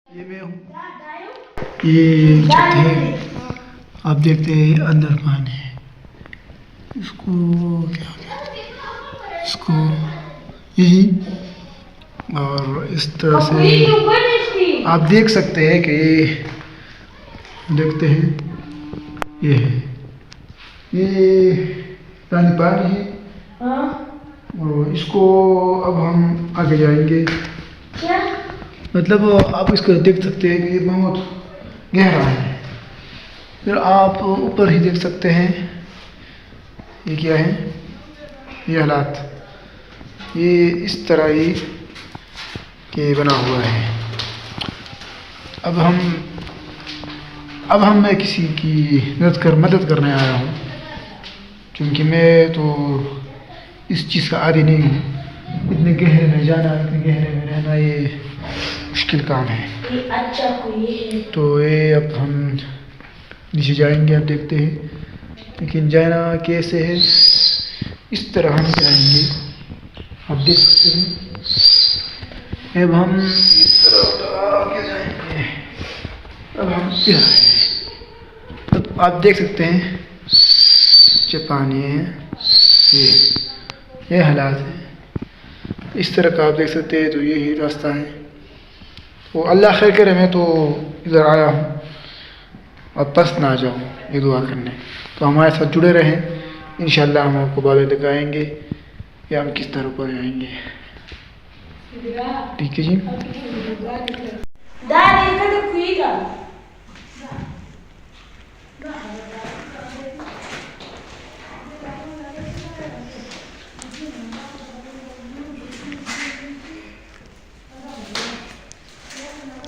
ये मैं हूँ। ये छत है, आप देखते हैं अंदर पानी है। इसको क्या कहते हैं, इसको यही। और इस तरह से आप देख सकते हैं कि ये देखते हैं ये है, ये पानी पानी है। और इसको अब हम आगे जाएंगे। मतलब आप इसको देख सकते हैं कि ये बहुत गहरा है। फिर आप ऊपर ही देख सकते हैं ये क्या है, ये हालात, ये इस तरह ही के बना हुआ है। अब मैं किसी की मदद करने आया हूँ, क्योंकि मैं तो इस चीज़ का आदी नहीं हूँ। इतने गहरे में जाना, इतने गहरे में रहना, ये मुश्किल काम है। तो ये अब हम नीचे जाएंगे, आप देखते हैं। लेकिन जाना कैसे है, इस तरह हम जाएंगे, आप देख सकते हैं। अब हम इस तरह आगे जाएंगे। अब हम यहाँ हैं, अब आप देख सकते हैं जो पानी है, ये हालात है। इस तरह का आप देख सकते हैं। तो यही रास्ता है। तो अल्लाह खैर करे, मैं तो इधर आया हूँ और बस ना आ जाऊँ, ये दुआ करने। तो हमारे साथ जुड़े रहें, इंशाअल्लाह हम आपको बाद में दिखाएँगे या हम किस तरह ऊपर आएंगे। ठीक है जी।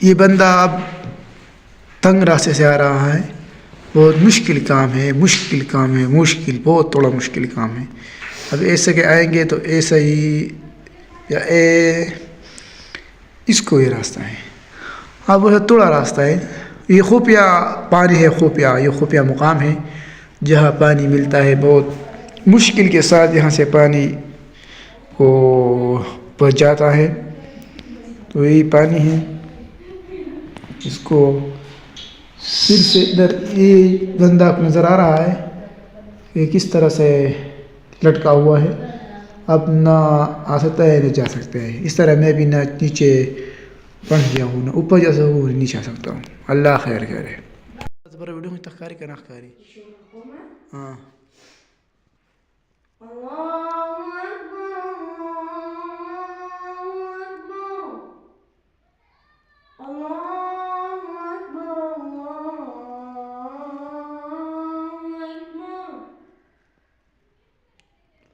ये बंदा अब तंग रास्ते से आ रहा है। बहुत मुश्किल काम है, बहुत थोड़ा मुश्किल काम है। अब ऐसे के आएंगे तो ऐसा ही या इसको ये रास्ता है। अब वह थोड़ा रास्ता है। ये खुफिया पानी है, ये खुफिया मुकाम है जहाँ पानी मिलता है। बहुत मुश्किल के साथ यहाँ से पानी को पहुँच जाता है। तो यही पानी है, इसको फिर से इधर ये बंदा नज़र आ रहा है कि किस तरह से लटका हुआ है। अब ना आ सकता है ना जा सकता है। इस तरह मैं भी ना नीचे पड़ गया हूँ, ना ऊपर जा सकता हूँ, नीचे आ सकता हूँ। अल्लाह खैर करे। हाँ,